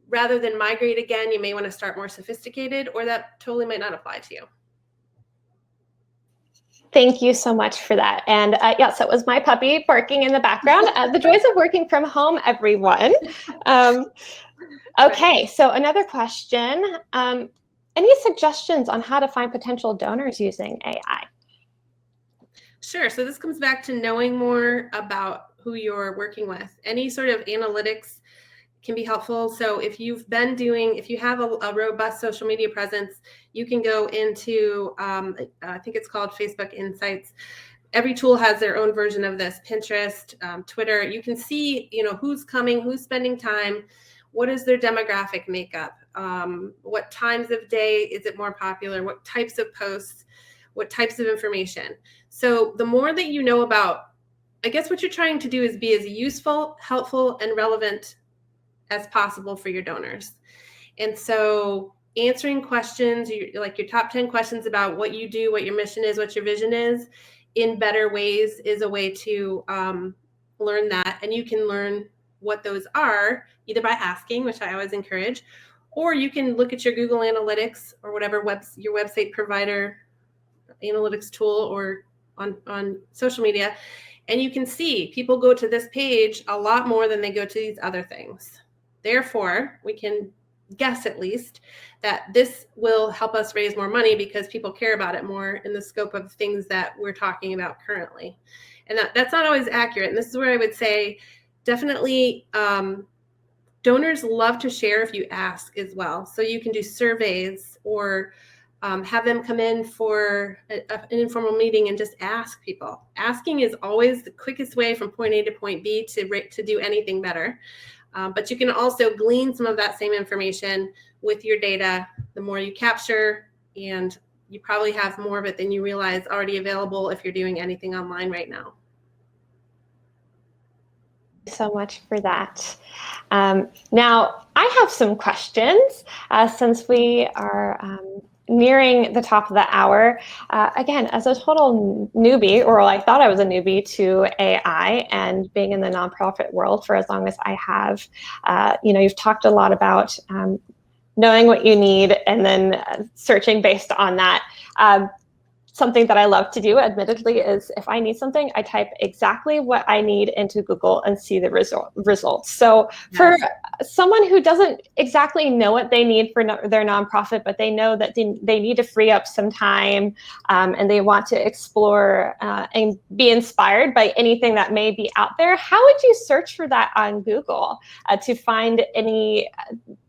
rather than migrate again, you may want to start more sophisticated, or that totally might not apply to you. Thank you so much for that. And yes, it was my puppy barking in the background. The joys of working from home, everyone. Okay, so another question. Any suggestions on how to find potential donors using AI? Sure. So this comes back to knowing more about who you're working with. Any sort of analytics can be helpful. So if you have a robust social media presence, you can go into, I think it's called Facebook Insights. Every tool has their own version of this. Pinterest, Twitter. You can see, who's coming, who's spending time, what is their demographic makeup, what times of day is it more popular, what types of posts, what types of information. So the more that you know about, I guess what you're trying to do is be as useful, helpful, and relevant as possible for your donors. And so answering questions, like your top 10 questions about what you do, what your mission is, what your vision is, in better ways is a way to learn that. And you can learn what those are either by asking, which I always encourage, or you can look at your Google Analytics or whatever your website provider analytics tool, or on social media, and you can see people go to this page a lot more than they go to these other things. Therefore, we can guess at least that this will help us raise more money because people care about it more in the scope of things that we're talking about currently. And that's not always accurate. And this is where I would say definitely donors love to share if you ask as well. So you can do surveys or have them come in for an informal meeting and just ask people. Asking is always the quickest way from point A to point B to do anything better. But you can also glean some of that same information with your data. The more you capture, and you probably have more of it than you realize already available if you're doing anything online right now. So much for that. Now, I have some questions since we are nearing the top of the hour. Again, as a total newbie, or I thought I was a newbie to AI and being in the nonprofit world for as long as I have, you've talked a lot about knowing what you need and then searching based on that. Something that I love to do, admittedly, is if I need something, I type exactly what I need into Google and see the results. So for someone who doesn't exactly know what they need for their nonprofit, but they know that they need to free up some time and they want to explore and be inspired by anything that may be out there, how would you search for that on Google to find any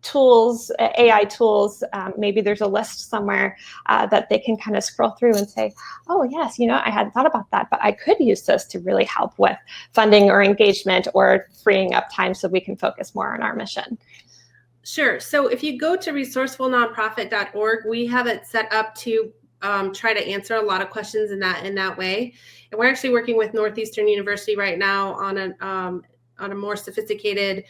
tools, AI tools? Maybe there's a list somewhere that they can kind of scroll through and say, oh yes, I hadn't thought about that, but I could use this to really help with funding or engagement or freeing up time so we can focus more on our mission. Sure. So if you go to resourcefulnonprofit.org, we have it set up to try to answer a lot of questions in that way. And we're actually working with Northeastern University right now on a more sophisticated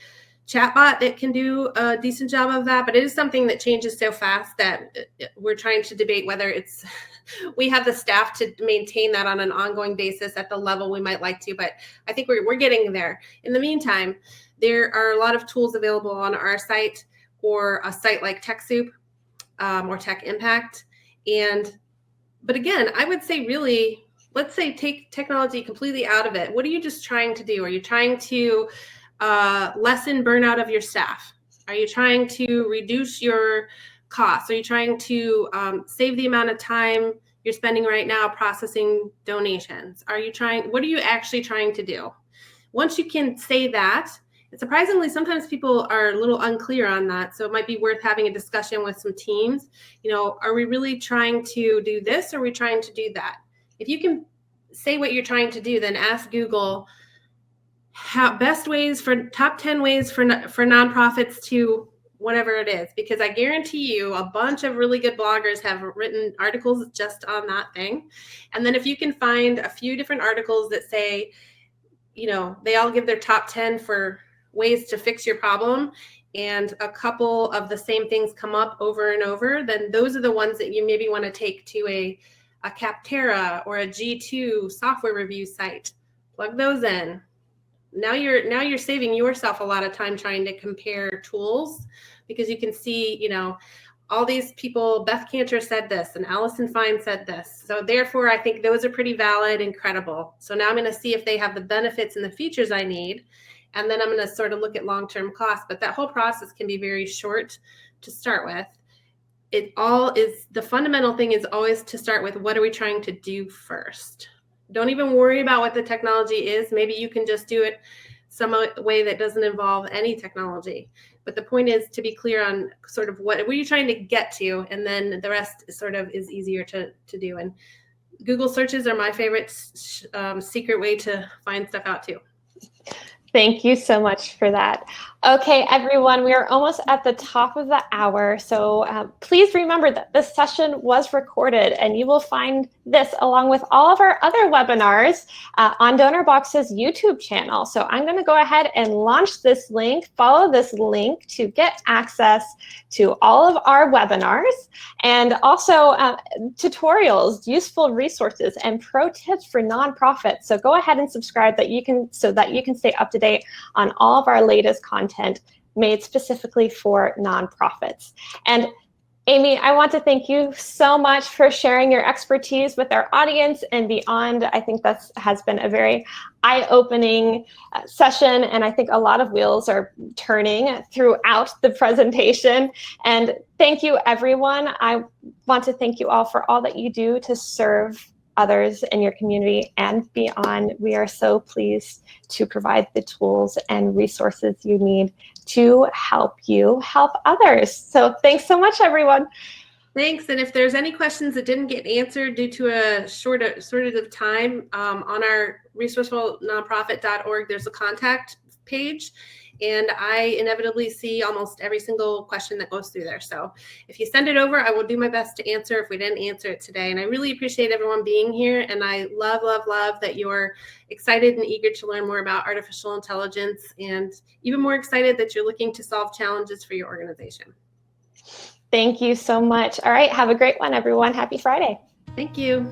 chatbot that can do a decent job of that. But it is something that changes so fast that we're trying to debate whether we have the staff to maintain that on an ongoing basis at the level we might like to. But I think we're getting there. In the meantime, there are a lot of tools available on our site or a site like TechSoup or Tech Impact. But again, I would say really, let's say take technology completely out of it. What are you just trying to do? Are you trying to lessen burnout of your staff? Are you trying to reduce your costs? Are you trying to save the amount of time you're spending right now processing donations? What are you actually trying to do? Once you can say that, surprisingly, sometimes people are a little unclear on that. So it might be worth having a discussion with some teams. Are we really trying to do this, or are we trying to do that? If you can say what you're trying to do, then ask Google top 10 ways for nonprofits to whatever it is, because I guarantee you a bunch of really good bloggers have written articles just on that thing. And then if you can find a few different articles that say, they all give their top 10 for ways to fix your problem, and a couple of the same things come up over and over, then those are the ones that you maybe want to take to a Capterra or a G2 software review site. Plug those in. Now you're saving yourself a lot of time trying to compare tools, because you can see, all these people, Beth Cantor said this and Allison Fine said this. So therefore, I think those are pretty valid and credible. So now I'm going to see if they have the benefits and the features I need. And then I'm going to sort of look at long-term costs. But that whole process can be very short to start with. The fundamental thing is always to start with, what are we trying to do first? Don't even worry about what the technology is. Maybe you can just do it some way that doesn't involve any technology. But the point is to be clear on sort of what are you trying to get to, and then the rest sort of is easier to do. And Google searches are my favorite secret way to find stuff out too. Thank you so much for that. Okay, everyone, we are almost at the top of the hour, so please remember that this session was recorded, and you will find this along with all of our other webinars on Donorbox's YouTube channel. So I'm going to go ahead and launch this link, follow this link to get access to all of our webinars, and also tutorials, useful resources, and pro tips for nonprofits. So go ahead and subscribe so that you can stay up to date on all of our latest content made specifically for nonprofits. And Amy, I want to thank you so much for sharing your expertise with our audience and beyond. I think that has been a very eye-opening session, and I think a lot of wheels are turning throughout the presentation. And thank you, everyone. I want to thank you all for all that you do to serve others in your community and beyond. We are so pleased to provide the tools and resources you need to help you help others. So thanks so much, everyone. Thanks. And if there's any questions that didn't get answered due to a shortage of time, on our resourcefulnonprofit.org, there's a contact page. And I inevitably see almost every single question that goes through there. So if you send it over, I will do my best to answer if we didn't answer it today. And I really appreciate everyone being here. And I love, love, love that you're excited and eager to learn more about artificial intelligence, and even more excited that you're looking to solve challenges for your organization. Thank you so much. All right, have a great one, everyone. Happy Friday. Thank you.